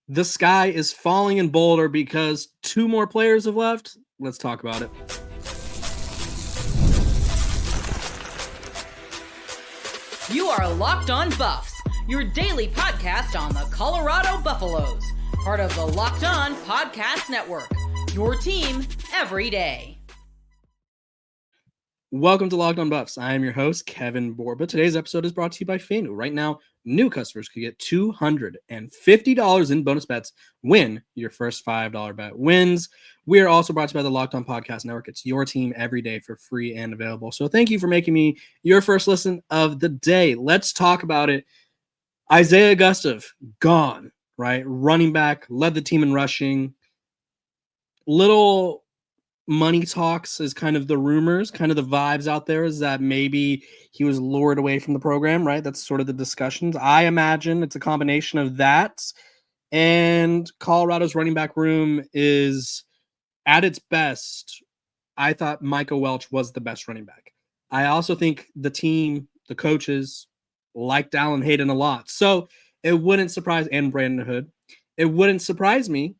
The sky is falling in Boulder because two more players have left. Let's talk about it. You are Locked On Buffs, your daily podcast on the Colorado Buffaloes, part of the Locked On Podcast Network, your team every day. Welcome to Locked On Buffs. I am your host, Kevin Borba. Today's episode is brought to you by FanDuel. Right now, new customers can get $250 in bonus bets when your first $5 bet wins. We are also brought to you by the Locked On Podcast Network. It's your team every day for free and available. So thank you for making me your first listen of the day. Let's talk about it. Isaiah Gustav, gone, right? Running back, led the team in rushing. Little money talks is kind of the rumors, kind of the vibes out there is that maybe he was lured away from the program, right? That's sort of the discussions. I imagine it's a combination of that and Colorado's running back room is at its best. I thought Micah Welch was the best running back. I also think the team, the coaches liked Allen Hayden a lot. So it wouldn't surprise, and Brandon Hood, it wouldn't surprise me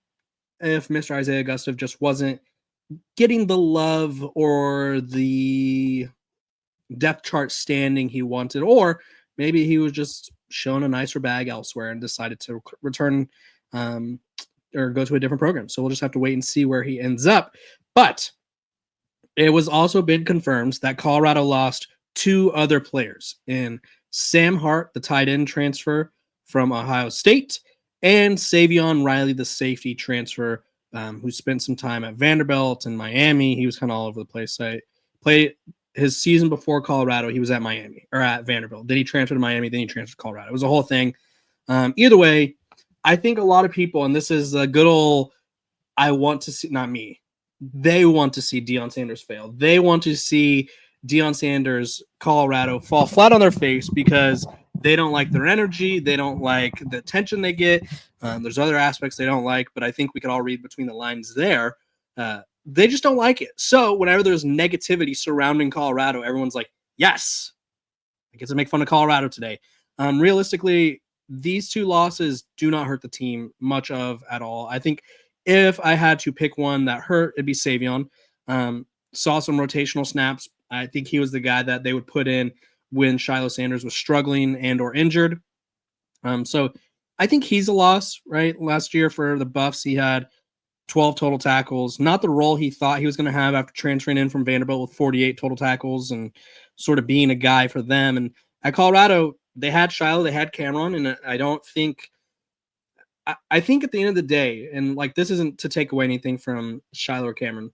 if Mr. Isaiah Gustav just wasn't getting the love or the depth chart standing he wanted, or maybe he was just shown a nicer bag elsewhere and decided to return or go to a different program. So we'll just have to wait and see where he ends up. But it was also been confirmed that Colorado lost two other players in Sam Hart, the tight end transfer from Ohio State, and Savion Riley, the safety transfer who spent some time at Vanderbilt and Miami. He was kind of all over the place. I played his season before Colorado. He was at Miami or at Vanderbilt. Then he transferred to Miami. Then he transferred to Colorado. It was a whole thing. Either way, I think a lot of people, and this is a good old, I want to see, not me, they want to see Deion Sanders fail. They want to see Deion Sanders, Colorado, fall flat on their face because they don't like their energy. They don't like the attention they get. There's other aspects they don't like, but I think we could all read between the lines there. They just don't like it. So whenever there's negativity surrounding Colorado, everyone's like, yes, I get to make fun of Colorado today. Realistically, these two losses do not hurt the team much of at all. I think if I had to pick one that hurt, it'd be Savion. Saw some rotational snaps. I think he was the guy that they would put in when Shedeur Sanders was struggling and or injured. So I think he's a loss, right? Last year for the Buffs, he had 12 total tackles, not the role he thought he was going to have after transferring in from Vanderbilt with 48 total tackles and sort of being a guy for them. And at Colorado, they had Shiloh, they had Cameron, and I don't think – I think at the end of the day, and like this isn't to take away anything from Shiloh or Cameron.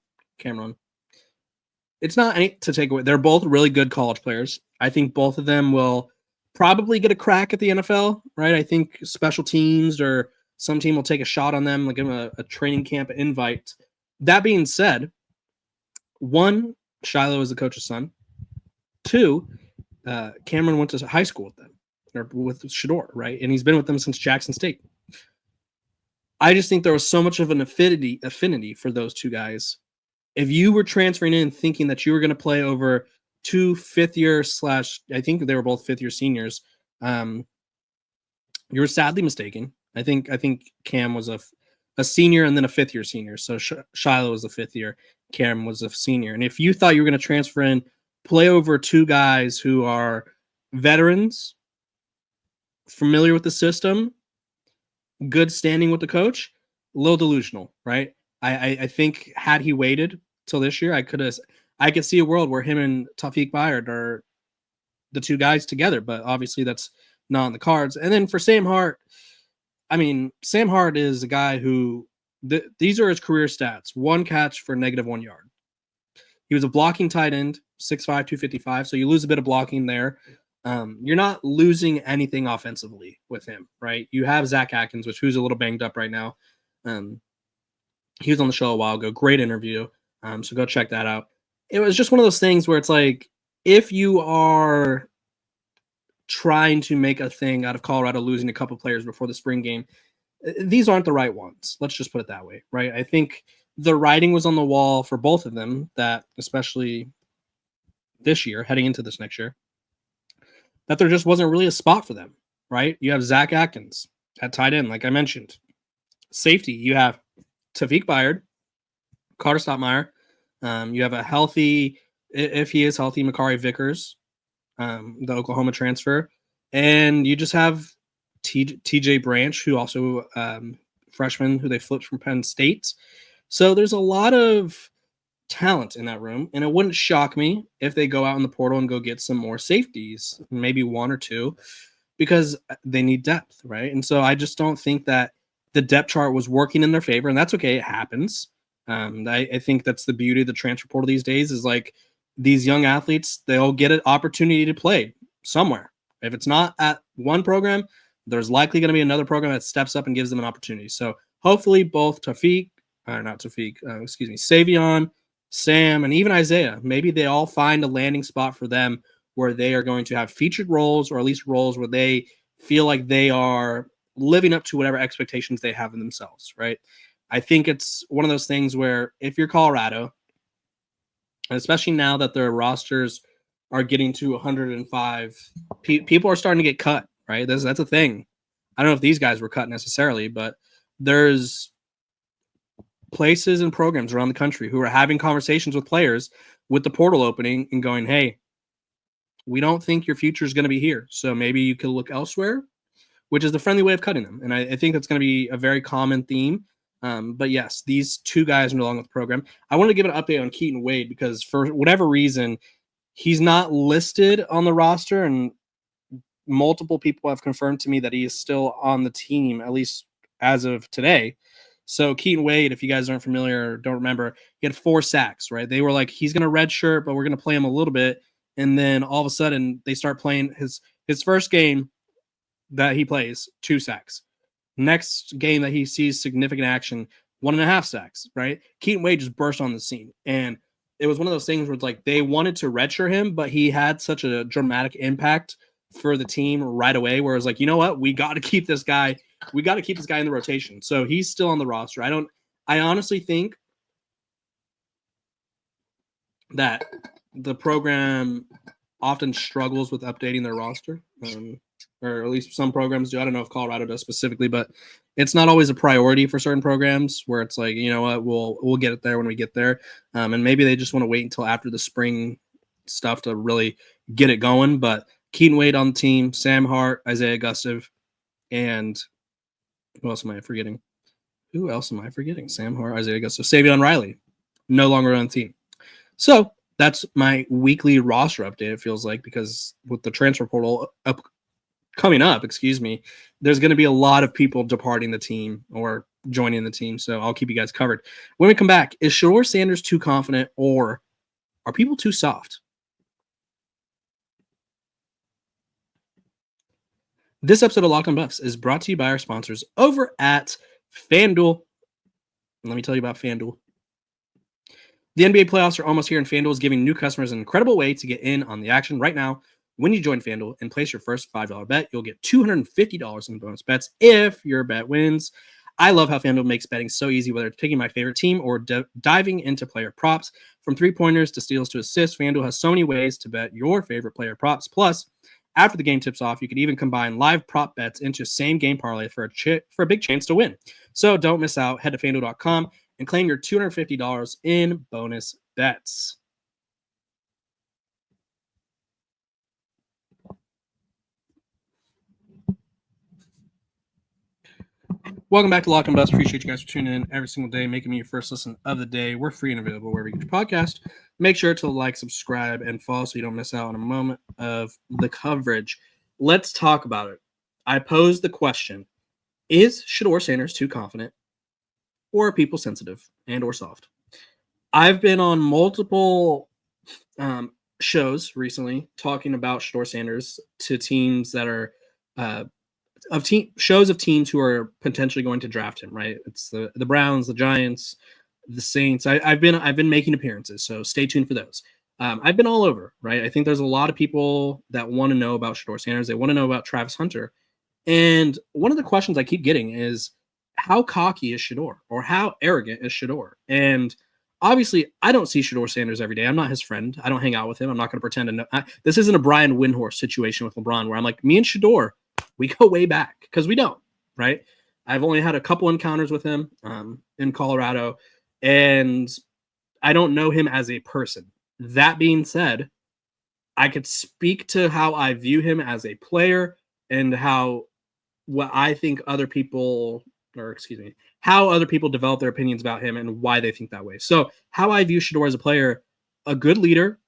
It's not any to take away. They're both really good college players. I think both of them will probably get a crack at the NFL, right? I think special teams or some team will take a shot on them, like give them a training camp invite. That being said, one, Shiloh is the coach's son. Two, Cameron went to high school with them, or with Shedeur, right? And he's been with them since Jackson State. I just think there was so much of an affinity for those two guys. If you were transferring in thinking that you were going to play over two fifth-year / I think they were both fifth-year seniors, you were sadly mistaken. I think Cam was a senior and then a fifth-year senior. So Shiloh was a fifth-year. Cam was a senior. And if you thought you were going to transfer in, play over two guys who are veterans, familiar with the system, good standing with the coach, a little delusional, right? I think had he waited till this year, I could see a world where him and Taufik Bayard are the two guys together, but obviously that's not on the cards. And then for Sam Hart, I mean, Sam Hart is a guy who these are his career stats: 1 catch for -1 yard. He was a blocking tight end, 6'5", 255. So you lose a bit of blocking there. You're not losing anything offensively with him, right? You have Zach Atkins, who's a little banged up right now. He was on the show a while ago. Great interview. So go check that out. It was just one of those things where it's like, if you are trying to make a thing out of Colorado losing a couple players before the spring game, these aren't the right ones. Let's just put it that way, right? I think the writing was on the wall for both of them, that especially this year, heading into this next year, that there just wasn't really a spot for them, right? You have Zach Atkins at tight end, like I mentioned. Safety, you have Tavik Byard, Carter Stottmeyer. You have a healthy, if he is healthy, Makari Vickers, the Oklahoma transfer. And you just have TJ Branch, who also freshman who they flipped from Penn State. So there's a lot of talent in that room, and it wouldn't shock me if they go out in the portal and go get some more safeties, maybe one or two, because they need depth, right? And so I just don't think that the depth chart was working in their favor, and that's okay. It happens. I think that's the beauty of the transfer portal these days is like these young athletes, they'll get an opportunity to play somewhere. If it's not at one program, there's likely going to be another program that steps up and gives them an opportunity. So hopefully both Savion, Sam, and even Isaiah, maybe they all find a landing spot for them where they are going to have featured roles, or at least roles where they feel like they are living up to whatever expectations they have in themselves, right? I think it's one of those things where if you're Colorado, and especially now that their rosters are getting to 105, people are starting to get cut, right? That's a thing. I don't know if these guys were cut necessarily, but there's places and programs around the country who are having conversations with players with the portal opening and going, hey, we don't think your future is going to be here. So maybe you could look elsewhere, which is the friendly way of cutting them. And I think that's going to be a very common theme. But yes, these two guys are no longer with the program. I want to give an update on Katon Wade because for whatever reason, he's not listed on the roster, and multiple people have confirmed to me that he is still on the team, at least as of today. So Katon Wade, if you guys aren't familiar or don't remember, he had 4 sacks, right? They were like, he's going to redshirt, but we're going to play him a little bit. And then all of a sudden they start playing his first game that he plays, 2 sacks. Next game that he sees significant action, 1.5 sacks, right? Katon Wade just burst on the scene. And it was one of those things where it's like they wanted to redshirt him, but he had such a dramatic impact for the team right away, where it's like, you know what? We got to keep this guy. We got to keep this guy in the rotation. So he's still on the roster. I honestly think that the program often struggles with updating their roster. Or at least some programs do. I don't know if Colorado does specifically, but it's not always a priority for certain programs where it's like, you know what, we'll get it there when we get there. And maybe they just want to wait until after the spring stuff to really get it going. But Katon Wade on the team, Sam Hart, Isaiah Gustav, and who else am I forgetting? Sam Hart, Isaiah Gustav, Savion Riley, no longer on the team. So that's my weekly roster update, it feels like, because with the transfer portal coming up, there's going to be a lot of people departing the team or joining the team. So I'll keep you guys covered. When we come back, is Shedeur Sanders too confident, or are people too soft? This episode of Locked on Buffs is brought to you by our sponsors over at FanDuel. Let me tell you about FanDuel. The NBA playoffs are almost here, and FanDuel is giving new customers an incredible way to get in on the action right now. When you join FanDuel and place your first $5 bet, you'll get $250 in bonus bets if your bet wins. I love how FanDuel makes betting so easy, whether it's picking my favorite team or diving into player props. From 3-pointers to steals to assists, FanDuel has so many ways to bet your favorite player props. Plus, after the game tips off, you can even combine live prop bets into same-game parlay for a big chance to win. So don't miss out. Head to FanDuel.com and claim your $250 in bonus bets. Welcome back to Locked on Buffs. Appreciate you guys for tuning in every single day, making me your first listen of the day. We're free and available wherever you get your podcast. Make sure to like, subscribe, and follow so you don't miss out on a moment of the coverage. Let's talk about it. I posed the question, is Shedeur Sanders too confident, or are people sensitive and or soft? I've been on multiple shows recently talking about Shedeur Sanders to teams that are shows of teams who are potentially going to draft him, right? It's the Browns, the Giants, the Saints. I've been making appearances, so stay tuned for those. I've been all over, right? I think there's a lot of people that want to know about Shedeur Sanders. They want to know about Travis Hunter. And one of the questions I keep getting is, how cocky is Shedeur, or how arrogant is Shedeur? And obviously, I don't see Shedeur Sanders every day. I'm not his friend. I don't hang out with him. I'm not going to pretend to know. This isn't a Brian Windhorst situation with LeBron where I'm like, me and Shedeur, we go way back, because we don't, right? I've only had a couple encounters with him in Colorado, and I don't know him as a person. That being said, I could speak to how I view him as a player and what I think other people, how other people develop their opinions about him and why they think that way. So how I view Shedeur as a player, a good leader,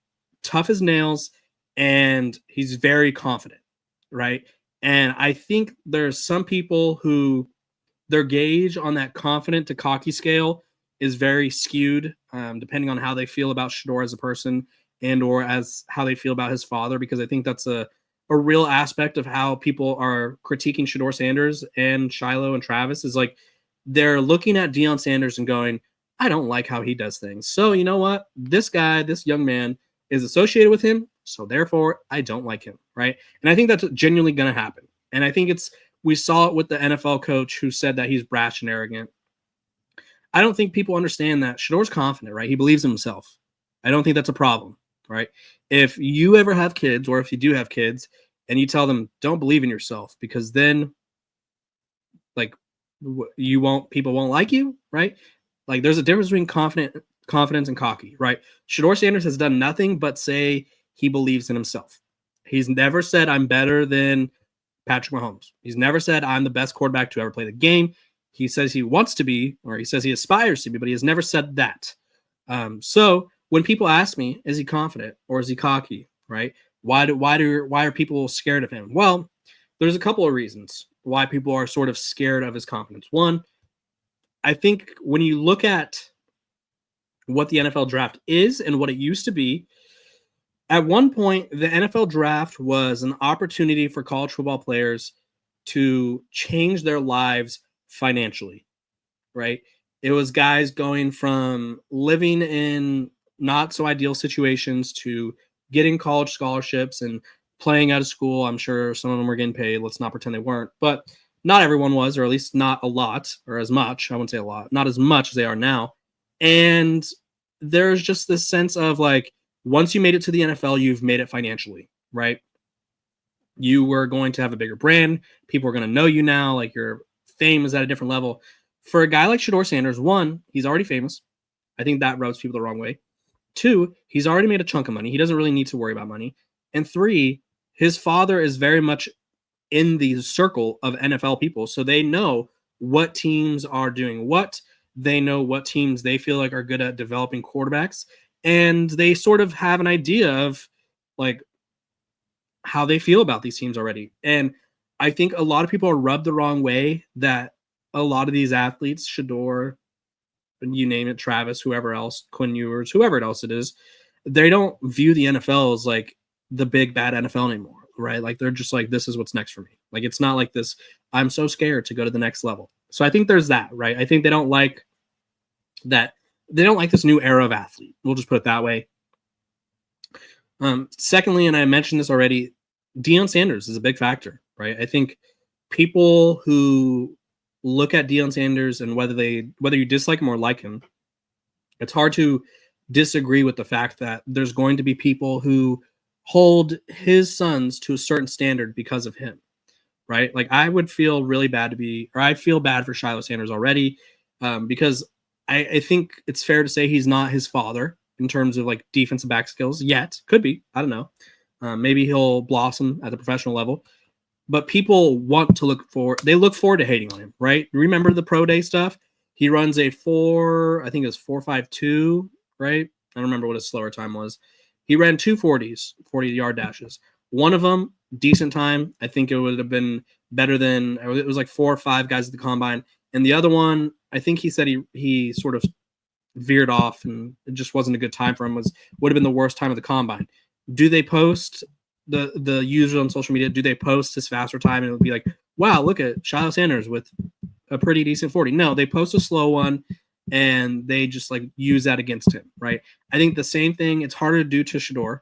tough as nails, and he's very confident, right? And I think there's some people who their gauge on that confident to cocky scale is very skewed, depending on how they feel about Shedeur as a person and or as how they feel about his father, because I think that's a real aspect of how people are critiquing Shedeur Sanders and Shiloh and Travis is like they're looking at Deion Sanders and going, I don't like how he does things. So you know what? This guy, this young man is associated with him. So therefore I don't like him. Right. And I think that's genuinely going to happen. And I think we saw it with the NFL coach who said that he's brash and arrogant. I don't think people understand that Shedeur's confident, right? He believes in himself. I don't think that's a problem, right? If you ever have kids, or if you do have kids, and you tell them don't believe in yourself, because then, like, people won't like you, right? Like, there's a difference between confidence and cocky, right? Shedeur Sanders has done nothing but say he believes in himself. He's never said I'm better than Patrick Mahomes. He's never said I'm the best quarterback to ever play the game. He says he wants to be, or he says he aspires to be, but he has never said that. So when people ask me, is he confident or is he cocky, right? Why are people scared of him? Well, there's a couple of reasons why people are sort of scared of his confidence. One, I think when you look at what the NFL draft is and what it used to be, at one point, the NFL draft was an opportunity for college football players to change their lives financially, right? It was guys going from living in not so ideal situations to getting college scholarships and playing out of school. I'm sure some of them were getting paid. Let's not pretend they weren't, but not everyone was, or at least not a lot, or as much. I wouldn't say a lot, not as much as they are now. And there's just this sense of like, once you made it to the NFL, you've made it financially, right? You were going to have a bigger brand. People are going to know you now. Like your fame is at a different level. For a guy like Shedeur Sanders, one, he's already famous. I think that rubs people the wrong way. Two, he's already made a chunk of money. He doesn't really need to worry about money. And three, his father is very much in the circle of NFL people. So they know what teams are doing what. They know what teams they feel like are good at developing quarterbacks. And they sort of have an idea of like how they feel about these teams already. And I think a lot of people are rubbed the wrong way that a lot of these athletes, Shedeur, you name it, Travis, whoever else, Quinn Ewers, whoever else it is, they don't view the NFL as like the big bad NFL anymore, right? Like they're just like, this is what's next for me. Like it's not like this, I'm so scared to go to the next level. So I think there's that, right? I think they don't like that. They don't like this new era of athlete. We'll just put it that way. Secondly, and I mentioned this already, Deion Sanders is a big factor, right? I think people who look at Deion Sanders and whether you dislike him or like him, it's hard to disagree with the fact that there's going to be people who hold his sons to a certain standard because of him, right? Like I would feel really bad I feel bad for Shiloh Sanders already because I think it's fair to say he's not his father in terms of like defensive back skills yet. Could be. I don't know. Maybe he'll blossom at the professional level. But people look forward to hating on him, right? Remember the pro day stuff? He runs I think it was 4.52, right? I don't remember what his slower time was. He ran 2 40s, 40-yard dashes. One of them, decent time. I think it would have been better than, it was like 4 or 5 guys at the combine. And the other one, I think he said he sort of veered off and it just wasn't a good time for him. Would have been the worst time of the combine. Do they post the users on social media? Do they post his faster time and it would be like, wow, look at Shiloh Sanders with a pretty decent 40? No, they post a slow one and they just like use that against him, right? I think the same thing. It's harder to do to Shedeur.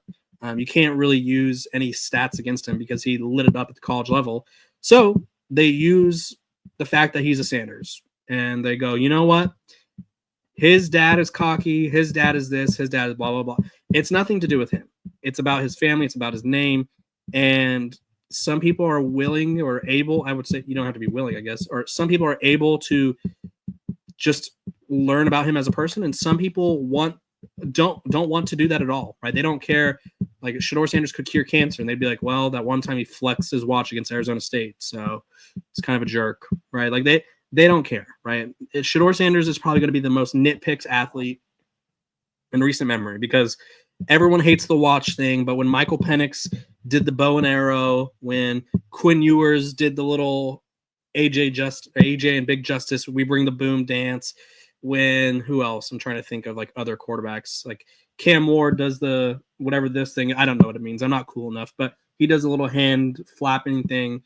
You can't really use any stats against him because he lit it up at the college level. So they use the fact that he's a Sanders and they go, you know what? His dad is cocky. His dad is this. His dad is blah, blah, blah. It's nothing to do with him. It's about his family. It's about his name. And some people are willing or able, I would say you don't have to be willing, I guess, or some people are able to just learn about him as a person, and some people don't want to do that at all, right? They don't care. Like Shedeur Sanders could cure cancer, and they'd be like, well, that one time he flexed his watch against Arizona State, so it's kind of a jerk, right? Like they don't care, right? Shedeur Sanders is probably going to be the most nitpicked athlete in recent memory because everyone hates the watch thing, but when Michael Penix did the bow and arrow, when Quinn Ewers did the little AJ and Big Justice, we bring the boom dance. When who else? I'm trying to think of like other quarterbacks. Like Cam Ward does the whatever this thing. I don't know what it means. I'm not cool enough, but he does a little hand flapping thing.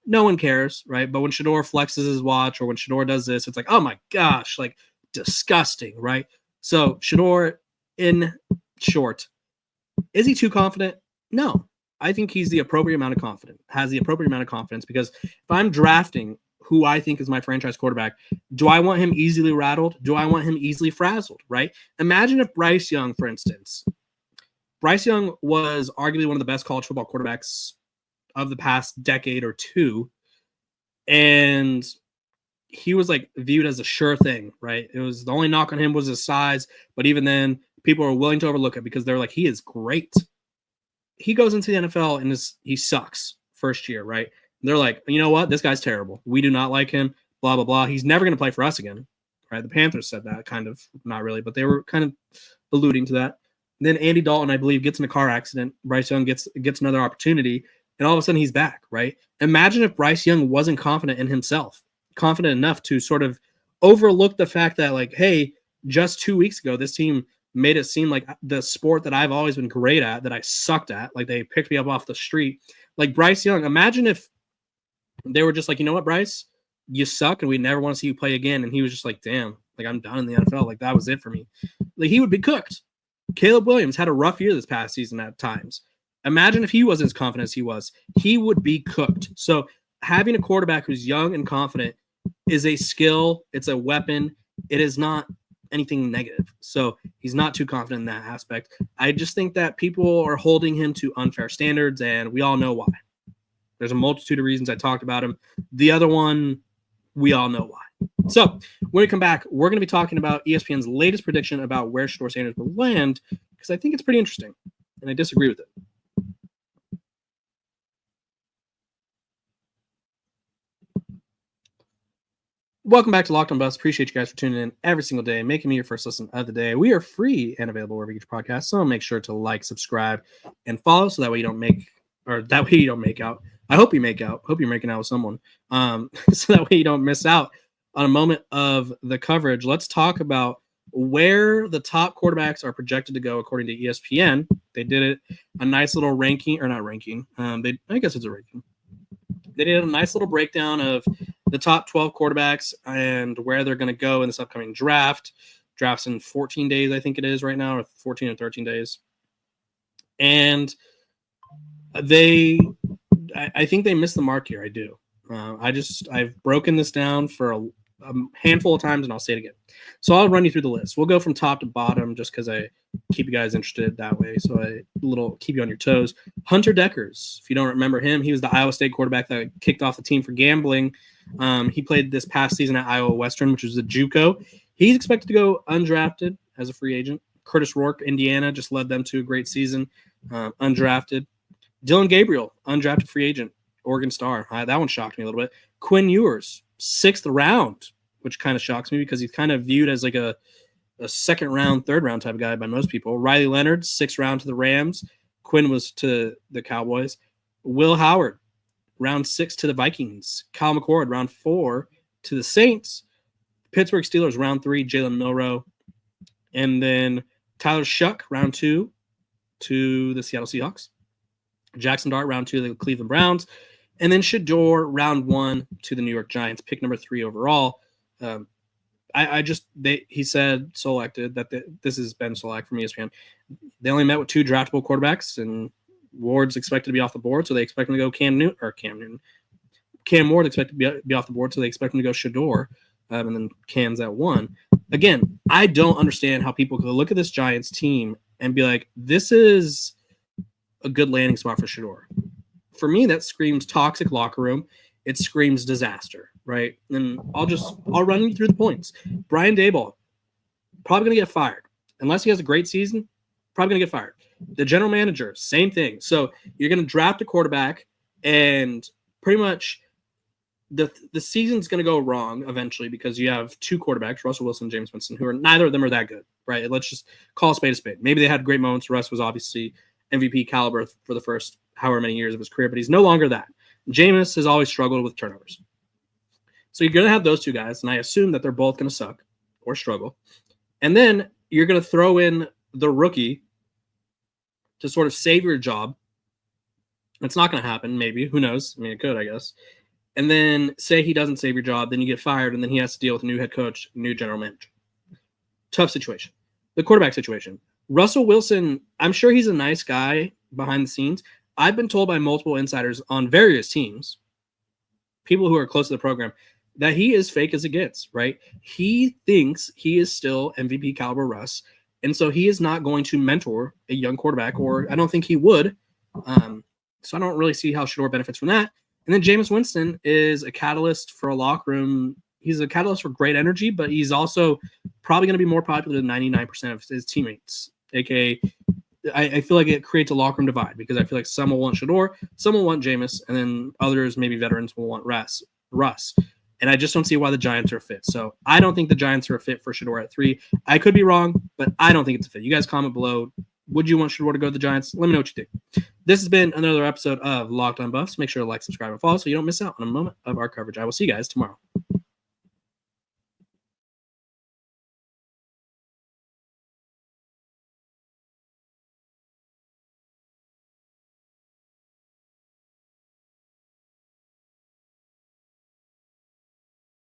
No one cares, right? But when Shedeur flexes his watch or when Shedeur does this, it's like, oh my gosh, like disgusting, right? So Shedeur, in short, is he too confident? No. I think he's the appropriate amount of confidence, has the appropriate amount of confidence, because if I'm drafting who I think is my franchise quarterback, do I want him easily rattled? Do I want him easily frazzled, right? Imagine if Bryce Young, for instance, Bryce Young was arguably one of the best college football quarterbacks of the past decade or two, and he was like viewed as a sure thing, right? It was the only knock on him was his size, but even then, people were willing to overlook it because they're like, he is great. He goes into the NFL and he sucks first year, right? And they're like, you know what? This guy's terrible. We do not like him, blah, blah, blah. He's never going to play for us again, right? The Panthers said that, kind of, not really, but they were kind of alluding to that. And then Andy Dalton, I believe, gets in a car accident. Bryce Young gets another opportunity, and all of a sudden he's back, right? Imagine if Bryce Young wasn't confident in himself, confident enough to sort of overlook the fact that, like, hey, just 2 weeks ago, this team made it seem like the sport that I've always been great at, that I sucked at, like they picked me up off the street. Like Bryce Young, imagine if they were just like, you know what, Bryce, you suck and we never want to see you play again. And he was just like, damn, like I'm done in the NFL. Like that was it for me. Like he would be cooked. Caleb Williams had a rough year this past season at times. Imagine if he wasn't as confident as he would be cooked. So having a quarterback who's young and confident is a skill. It's a weapon. It is not anything negative. So he's not too confident in that aspect. I just think that people are holding him to unfair standards, and we all know why. There's a multitude of reasons I talked about him. The other one, we all know why. So when we come back, we're going to be talking about ESPN's latest prediction about where Shedeur Sanders will land, because I think it's pretty interesting, and I disagree with it. Welcome back to Locked on Buffs. Appreciate you guys for tuning in every single day, making me your first listen of the day. We are free and available wherever you get your podcast, so make sure to like, subscribe, and follow, so that way you don't make out. I hope you make out. Hope you're making out with someone, so that way you don't miss out on a moment of the coverage. Let's talk about where the top quarterbacks are projected to go according to ESPN. They did it a nice little ranking, or not ranking. I guess it's a ranking. They did a nice little breakdown of the top 12 quarterbacks and where they're going to go in this upcoming draft. Draft's in 14 days, I think it is right now, or 14 or 13 days. And I think they missed the mark here. I do. I've broken this down for a handful of times, and I'll say it again. So I'll run you through the list. We'll go from top to bottom just because I keep you guys interested that way. So keep you on your toes. Hunter Deckers, if you don't remember him, he was the Iowa State quarterback that kicked off the team for gambling. He played this past season at Iowa Western, which was a JUCO. He's expected to go undrafted as a free agent. Curtis Rourke, Indiana, just led them to a great season, undrafted. Dylan Gabriel, undrafted free agent, Oregon Star. That one shocked me a little bit. Quinn Ewers, 6th round, which kind of shocks me because he's kind of viewed as like a second round, third round type of guy by most people. Riley Leonard, 6th round to the Rams. Quinn was to the Cowboys. Will Howard, round 6 to the Vikings. Kyle McCord, round 4 to the Saints. Pittsburgh Steelers, round 3, Jalen Milroe. And then Tyler Shuck, round 2 to the Seattle Seahawks. Jackson Dart, round 2 to the Cleveland Browns. And then Shedeur, round 1 to the New York Giants, pick number 3 overall. He said selected that this has been select from ESPN. They only met with 2 draftable quarterbacks, and Ward's expected to be off the board, so they expect him to go Cam Ward expected to be off the board, so they expect him to go Shedeur, and then Cam's at 1. Again, I don't understand how people could look at this Giants team and be like, this is a good landing spot for Shedeur. for me, that screams toxic locker room. It screams disaster, right? And I'll run you through the points. Brian Daboll, probably going to get fired. Unless he has a great season, probably going to get fired. The general manager, same thing. So you're going to draft a quarterback, and pretty much the season's going to go wrong eventually because you have two quarterbacks, Russell Wilson and James Winston, who are neither of them are that good, right? Let's just call a spade a spade. Maybe they had great moments. Russ was obviously MVP caliber for the first however many years of his career, but he's no longer that. Jameis has always struggled with turnovers. So you're going to have those two guys, and I assume that they're both going to suck or struggle. And then you're going to throw in the rookie to sort of save your job. It's not going to happen, maybe. Who knows? I mean, it could, I guess. And then say he doesn't save your job, then you get fired, and then he has to deal with a new head coach, new general manager. Tough situation. The quarterback situation. Russell Wilson, I'm sure he's a nice guy behind the scenes. I've been told by multiple insiders on various teams, people who are close to the program, that he is fake as it gets, right? He thinks he is still MVP caliber Russ, and so he is not going to mentor a young quarterback, or I don't think he would. So I don't really see how Shedeur benefits from that. And then Jameis Winston is a catalyst for a locker room. He's a catalyst for great energy, but he's also probably going to be more popular than 99% of his teammates, aka I feel like it creates a locker room divide because I feel like some will want Shedeur, some will want Jameis, and then others, maybe veterans, will want Russ. And I just don't see why the Giants are a fit. So I don't think the Giants are a fit for Shedeur at 3. I could be wrong, but I don't think it's a fit. You guys comment below. Would you want Shedeur to go to the Giants? Let me know what you think. This has been another episode of Locked On Buffs. Make sure to like, subscribe, and follow so you don't miss out on a moment of our coverage. I will see you guys tomorrow.